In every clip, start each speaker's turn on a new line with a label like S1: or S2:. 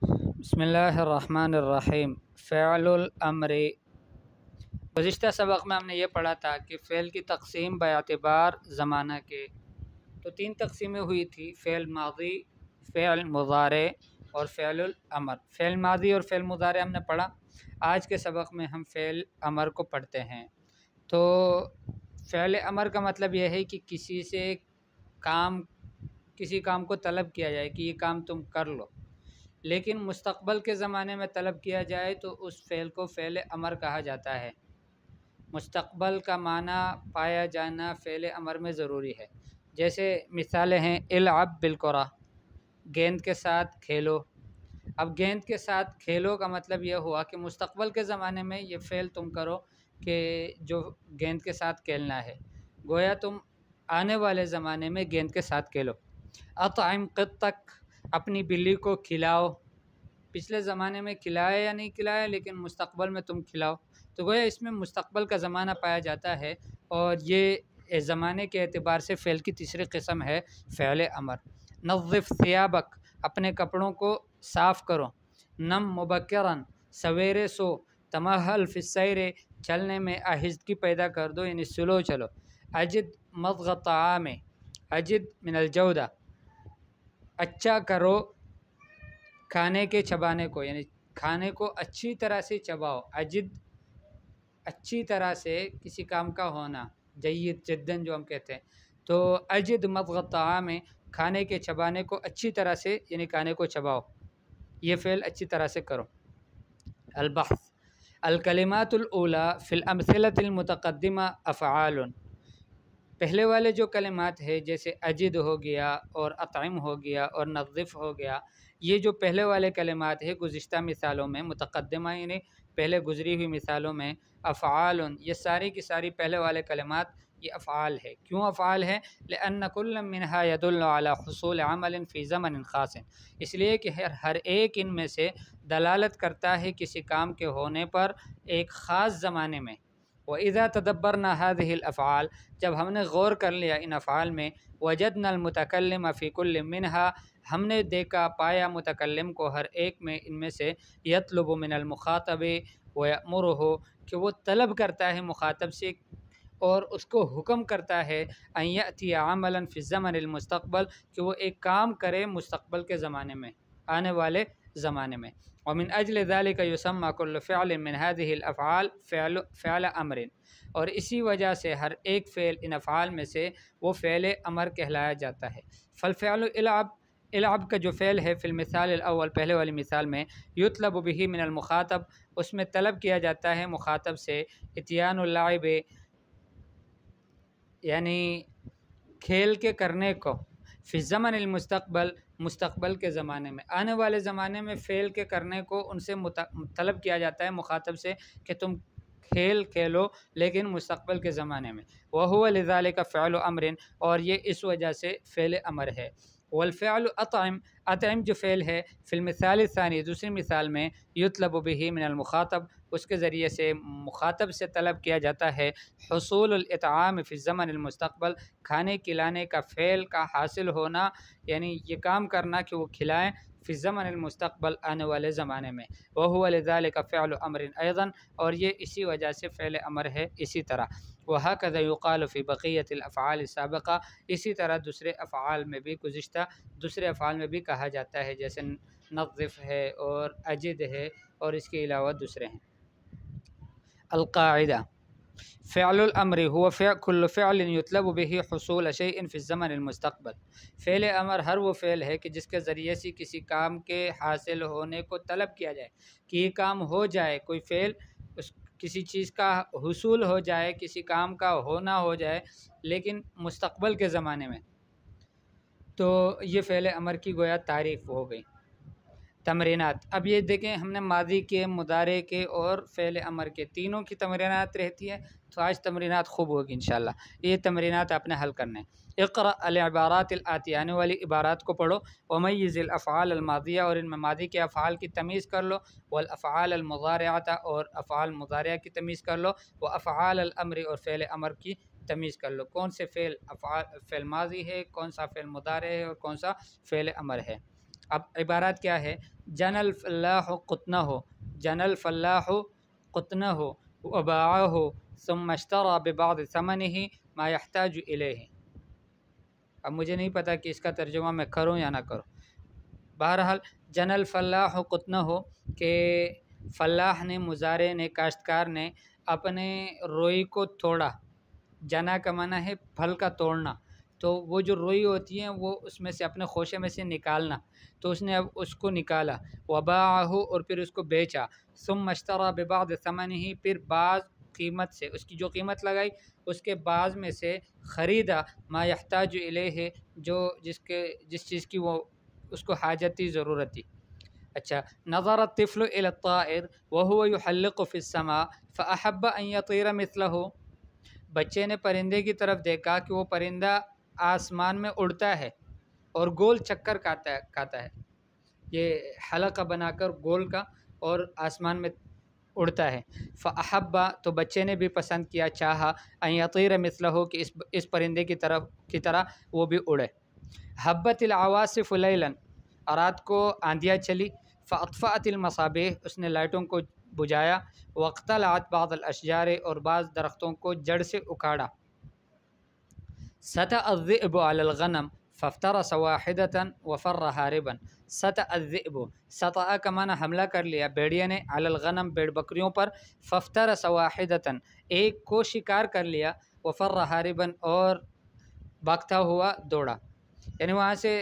S1: بسم اللہ الرحمن الرحیم۔ فعل الامر۔ گزشتہ سبق میں ہم نے یہ پڑھا تھا کہ فعل کی تقسیم باعتبار زمانہ کے تو 3 تقسیمیں ہوئی تھی: فعل ماضی، فعل مضارع اور فعل الامر۔ فعل ماضی اور فعل مضارع ہم نے پڑھا۔ آج کے سبق میں ہم فعل امر کو پڑھتے ہیں۔ تو فعل امر کا مطلب یہ ہے کہ کسی کام کو طلب کیا جائے کہ یہ کام تم کر لو، لیکن مستقبل کے زمانے میں طلب کیا جائے تو اس فعل کو فعل امر کہا جاتا ہے۔ مستقبل کا معنی پایا جانا فعل امر میں ضروری ہے۔ جیسے مثالیں ہیں: العب بالکرہ، گیند کے ساتھ کھیلو۔ اب گیند کے ساتھ کھیلو کا مطلب یہ ہوا کہ مستقبل کے زمانے میں یہ فعل تم کرو کہ جو گیند کے ساتھ کھیلنا ہے، گویا تم آنے والے زمانے میں گیند کے ساتھ کھیلو۔ اطعم قطک، اپنی بلی کو کھلاؤ۔ پچھلے زمانے میں کھلایا یا نہیں کھلایا، لیکن مستقبل میں تم کھلاؤ، تو گویا اس میں مستقبل کا زمانہ پایا جاتا ہے، اور یہ زمانے کے اعتبار سے فعل کی تیسری قسم ہے فعل امر۔ نظف ثیابک، اپنے کپڑوں کو صاف کرو۔ نم مبکرن، سویرے سو۔ تمہل فی السیر، چلنے میں آہستگی پیدا کر دو، یعنی سلو چلو۔ اجد مضغ الطعام، اجد من الجودہ، اچھا کرو کھانے کے چبانے کو، یعنی کھانے کو اچھی طرح سے چباؤ۔ اجد اچھی طرح سے کسی کام کا ہونا، جید جدن جو ہم کہتے ہیں، تو اجد مضغ الطعام، کھانے کے چبانے کو اچھی طرح سے، یعنی کھانے کو چباؤ، یہ فعل اچھی طرح سے کرو۔ البحث۔ الکلمات الاولی فی الامثلۃ المتقدمہ افعال۔ پہلے والے جو کلمات ہیں جیسے اجد ہو گیا اور اطعم ہو گیا اور نظف ہو گیا، یہ جو پہلے والے کلمات ہیں گزشتہ مثالوں میں، متقدمہ یعنی پہلے گزری ہوئی مثالوں میں، افعال، یہ ساری کی ساری پہلے والے کلمات یہ افعال ہے۔ کیوں افعال ہے؟ لأن كل منها يدل على حصول عمل في زمن خاص، اس لیے کہ ہر ایک ان میں سے دلالت کرتا ہے کسی کام کے ہونے پر ایک خاص زمانے میں۔ وَإِذَا تَدَبَّرْنَا هَذِهِ الْأَفْعَالِ، جب ہم نے غور کر لیا ان افعال میں، وَجَدْنَا الْمُتَكَلِّمَ فِي كُلٍّ مِّنْهَا، ہم نے دیکھا پایا متکلم کو ہر ایک میں ان میں سے، یطلب من المخاطب وَيَأْمُرُهُ، کہ وہ طلب کرتا ہے مخاطب سے اور اس کو حکم کرتا ہے، ان یأتی عملا فی الزمن المستقبل، کہ وہ ایک کام کرے مستقبل کے زمانے میں، آنے والے زمانے میں۔ ومن اجل ذلك يسمى كل فعل من هذه الافعال فعل امر، اور اسی وجہ سے ہر ایک فعل ان افعال میں سے وہ فعل امر کہلایا جاتا ہے۔ فالفعل العب، العب کا جو فعل ہے، فی المثال الاول، پہلے والی مثال میں، یطلب به من المخاطب، اس میں طلب کیا جاتا ہے مخاطب سے، اتیان اللعب، یعنی کھیل کے کرنے کو، فی الزمن المستقبل، مستقبل کے زمانے میں، آنے والے زمانے میں فعل کے کرنے کو ان سے طلب کیا جاتا ہے مخاطب سے کہ تم کھیل کھیلو، لیکن مستقبل کے زمانے میں۔ وَهُوَ لِذَلِكَ فِعْلُ أَمْرٍ، اور یہ اس وجہ سے فعل امر ہے۔ والفعل اطعم، اطعم جو فعل ہے، فی المثال الثانی، دوسری مثال میں، یطلب به من المخاطب، اس کے ذریعے سے مخاطب سے طلب کیا جاتا ہے، حصول الاطعام فی الزمن المستقبل، کھانے کھلانے کا فعل کا حاصل ہونا، یعنی یہ کام کرنا کہ وہ کھلائیں، فی الزمن المستقبل، آنے والے زمانے میں۔ وہو لذلک فعل امر ایضا، اور یہ اسی وجہ سے فعل امر ہے اسی طرح۔ وہکذا یقال فی بقیۃ الافعال السابقہ، اسی طرح دوسرے افعال میں بھی، گزشتہ دوسرے افعال میں بھی کہا جاتا ہے، جیسے نظف ہے اور اجد ہے اور اس کے علاوہ دوسرے ہیں۔ القاعدہ۔ فعل الامر هو كل فعل يطلب به حصول شيء في الزمن المستقبل، فعل امر ہر وہ فعل ہے کہ جس کے ذریعے سے کسی کام کے حاصل ہونے کو طلب کیا جائے، کہ یہ کام ہو جائے، کوئی فعل کسی چیز کا حصول ہو جائے، کسی کام کا ہونا ہو جائے، لیکن مستقبل کے زمانے میں، تو یہ فعل امر کی گویا تعریف ہو گئی۔ تمرینات۔ اب یہ دیکھیں، ہم نے ماضی کے، مضارع کے اور فعل امر کے تینوں کی تمرینات رہتی ہے، تو آج تمرینات خوب ہوگی انشاءاللہ۔ یہ تمرینات آپ نے حل کرنے ہیں۔ اقرأ العبارات الآتیہ، آنے والی عبارات کو پڑھو، ومیز الافعال الماضیہ، اور ان میں ماضی کے افعال کی تمیز کر لو، والافعال المضارعہ، اور افعال مضارعہ کی تمیز کر لو، وافعال الامر، اور فعل امر کی تمیز کر لو، کون سے فعل ماضی ہے، کون سا فعل مضارع ہے اور کون سا فعل امر ہے۔ اب عبارات کیا ہے؟ جن الفلاح قطنہ ہو، جن الفلاح قطنہ ہو وباعہ ثم اشترى ببعض ثمنه ما يحتاج الیہ۔ اب مجھے نہیں پتہ کہ اس کا ترجمہ میں کروں یا نہ کروں۔ بہرحال جن الفلاح قطنہ ہو کہ فلاح نے، مزارع نے، کاشتکار نے اپنے روئی کو توڑا۔ جنا کا معنی ہے پھل کا توڑنا، تو وہ جو روئی ہوتی ہیں وہ اس میں سے اپنے خوشے میں سے نکالنا، تو اس نے اب اس کو نکالا، وباعہ اور پھر اس کو بیچا، ثم اشترى ببعض ثمنه پھر بعض قیمت سے، اس کی جو قیمت لگائی اس کے بعض میں سے خریدا، ما یحتاج الیہ جو جس چیز کی وہ اس کو حاجت تھی، ضرورت تھی۔ اچھا، نظر الطفل الى الطائر وهو يحلق في السماء فاحب ان يطير مثله، بچے نے پرندے کی طرف دیکھا کہ وہ پرندہ آسمان میں اڑتا ہے اور گول چکر کھاتا ہے، یہ حلقہ بنا کر گول کا اور آسمان میں اڑتا ہے۔ فاحب تو بچے نے بھی پسند کیا، چاہا، ان یطیر مثلہ کہ اس پرندے کی طرح وہ بھی اڑے۔ حبت العواصف لیلا، رات کو آندیاں چلی، فاطفأت المصابیح اس نے لائٹوں کو بجھایا، واقتلعت بعض الاشجار اور بعض درختوں کو جڑ سے اکھاڑا۔ سطأ الذئب علی الغنم فافترس واحدة وفر هاربا، سطأ الذئب، سطأ کا معنی حملہ کر لیا بھیڑیا نے، علی الغنم بھیڑ بکریوں پر، فافترس واحدة ایک کو شکار کر لیا، وفر هاربا اور بھاگتا ہوا دوڑا، یعنی وہاں سے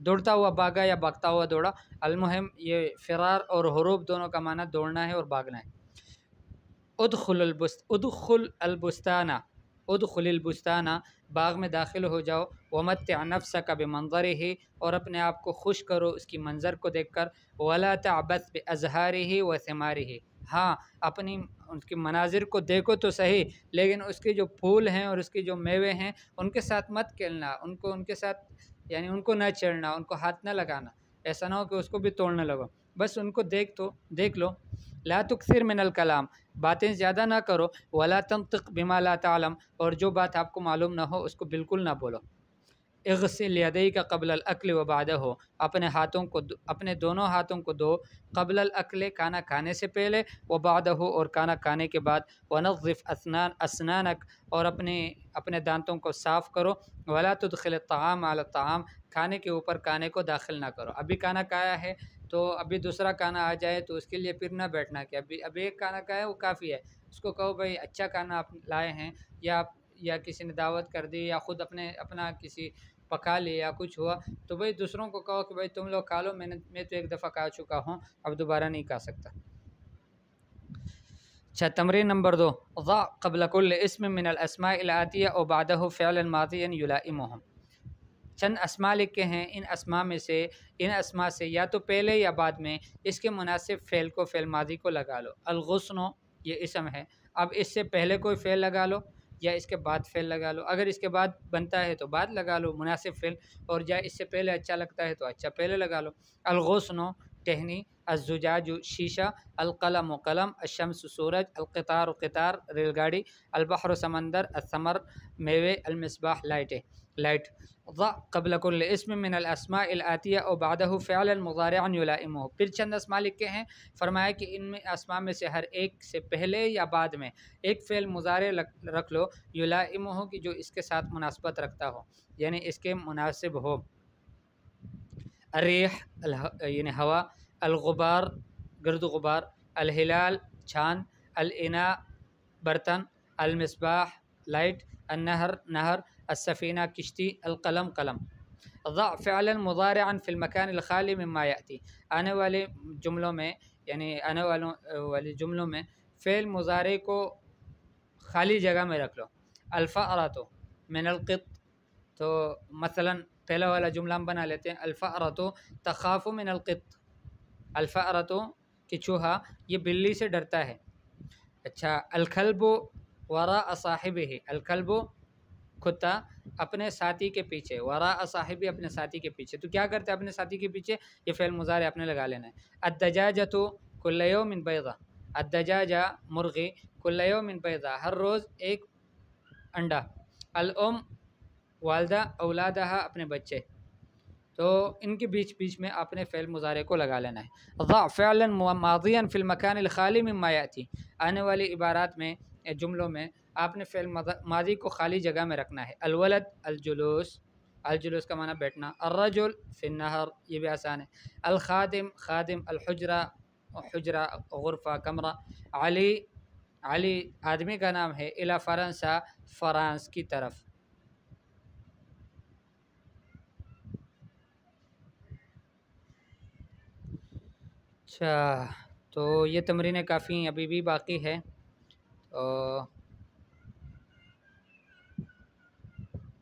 S1: دوڑتا ہوا بھاگا یا بھاگتا ہوا دوڑا، المہم یہ فرار اور ہروب دونوں کا معنی دوڑنا ہے اور بھاگنا ہے۔ ادخل البستانہ، ادخل البستانہ باغ میں داخل ہو جاؤ، ومتع نفسک بمنظرہ اور اپنے آپ کو خوش کرو اس کی منظر کو دیکھ کر، ولا تعبث بازہارہ وثمارہ، ہاں اپنی ان کے مناظر کو دیکھو تو صحیح، لیکن اس کے جو پھول ہیں اور اس کے جو میوے ہیں ان کے ساتھ مت کھیلنا، ان کے ساتھ یعنی ان کو نہ چڑھنا، ان کو ہاتھ نہ لگانا، ایسا نہ ہو کہ اس کو بھی توڑنے لگو، بس ان کو دیکھ لو۔ لا تکثر من الکلام، باتیں زیادہ نہ کرو، ولا تنطق بما لا تعلم اور جو بات آپ کو معلوم نہ ہو اس کو بالکل نہ بولو۔ اغسل یدیک قبل الاکل وبعدہ، اپنے دونوں ہاتھوں کو دھو، قبل الاکل کھانا کھانے سے پہلے، وبعدہ اور کھانا کھانے کے بعد، ونظف اسنانک اور اپنے دانتوں کو صاف کرو، ولا تدخل الطعام علی الطعام، کھانے کے اوپر کھانے کو داخل نہ کرو۔ ابھی کھانا کھایا ہے تو ابھی دوسرا کھانا آ جائے تو اس کے لیے پھر نہ بیٹھنا کہ ابھی ایک کھانا کھایا وہ کافی ہے، اس کو کہو بھائی اچھا کھانا آپ لائے ہیں، یا کسی نے دعوت کر دی یا خود اپنا کسی پکا لیا یا کچھ ہوا تو بھائی دوسروں کو کہو کہ بھائی تم لوگ کھا لو، میں تو ایک دفعہ کھا چکا ہوں، اب دوبارہ نہیں کھا سکتا۔ اچھا، تمرین نمبر 2، ضع قبل كل اسم من الاسماء الآتیہ او بعدہ فعلا ماضیا یلائمہم، چند اسماء لکھے ہیں، ان اسماء سے یا تو پہلے یا بعد میں اس کے مناسب فعل کو، فعل ماضی کو لگا لو۔ الغصن یہ اسم ہے، اب اس سے پہلے کوئی فعل لگا لو یا اس کے بعد فعل لگا لو، اگر اس کے بعد بنتا ہے تو بعد لگا لو مناسب فعل، اور یا اس سے پہلے اچھا لگتا ہے تو اچھا پہلے لگا لو۔ الغصن ٹہنی، الزجاج شیشہ، القلم قلم، الشمس سورج، القطار قطار ریل گاڑی، البحر سمندر، الثمر میوے، المصباح لائٹ۔ ضع قبل كل اسم من الاسماء الآتیہ او بعدہ فعلا مضارعا یلائمہ، پھر چند اسماء لکھے ہیں، فرمایا کہ ان میں اسماء میں سے ہر ایک سے پہلے یا بعد میں ایک فعل مضارع رکھ لو، یلائمہ کی جو اس کے ساتھ مناسبت رکھتا ہو، یعنی اس کے مناسب ہو۔ الریح یعنی ہوا، الغبار گرد و غبار، الہلال چاند، الاناء برتن، المصباح لائٹ، النہر نہر، السفینہ کشتی، القلم قلم۔ ضع فعلا مضارعا فی المکان الخالی مما یأتی، آنے والے جملوں میں یعنی آنے والے جملوں میں فعل مضارع کو خالی جگہ میں رکھ لو۔ الفأرۃ من القط، تو مثلا پہلا والا جملہ ہم بنا لیتے ہیں، الفأرۃ تخاف من القط، الفأرۃ کہ چوہا یہ بلی سے ڈرتا ہے۔ اچھا، الکلب وراء صاحبہ، الکلب کتا اپنے ساتھی کے پیچھے، وراء صاحبہ اپنے ساتھی کے پیچھے، تو کیا کرتے ہیں اپنے ساتھی کے پیچھے، یہ فعل مضارع اپنے لگا لینا ہے۔ الدجاجۃ کل یوم بیضہ، الدجاجہ مرغی، کل یوم بیضہ ہر روز ایک انڈا۔ الام والدہ، اولادہا اپنے بچے۔ تو ان کے بیچ بیچ میں آپ نے فعل مضارع کو لگا لینا ہے۔ ضع فعلا ماضیا فی المکان الخالی مما یاتی، آنے والی عبارات میں جملوں میں آپ نے فعل ماضی کو خالی جگہ میں رکھنا ہے۔ الولد الجلوس، الجلوس کا معنی بیٹھنا، الرجل فی النہر یہ بھی آسان ہے، الخادم خادم، الحجرہ حجرہ غرفہ کمرہ، علی علی آدمی کا نام ہے، الی فرنسا فرانس کی طرف۔ اچھا تو یہ تمرینیں کافی ابھی بھی باقی ہے، تو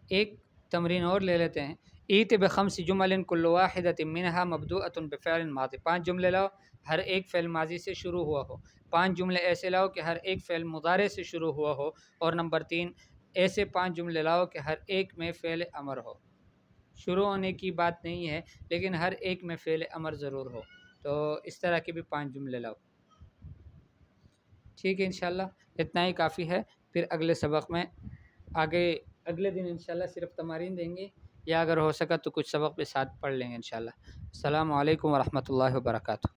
S1: ایک تمرین اور لے لیتے ہیں۔ ایت بخمس جمل کل واحدۃ منها مبدوءۃ بفعل ماضی، 5 جملے لاؤ ہر ایک فعل ماضی سے شروع ہوا ہو، 5 جملے ایسے لاؤ کہ ہر ایک فعل مضارع سے شروع ہوا ہو، اور نمبر 3 ایسے 5 جملے لاؤ کہ ہر ایک میں فعل امر ہو۔ شروع ہونے کی بات نہیں ہے لیکن ہر ایک میں فعل امر ضرور ہو، تو اس طرح کے بھی 5 جملے لاؤ۔ ٹھیک ہے انشاءاللہ اتنا ہی کافی ہے، پھر اگلے سبق میں آگے اگلے دن انشاءاللہ صرف تمارین دیں گے، یا اگر ہو سکا تو کچھ سبق بھی ساتھ پڑھ لیں گے انشاءاللہ۔ السلام علیکم ورحمۃ اللہ وبرکاتہ۔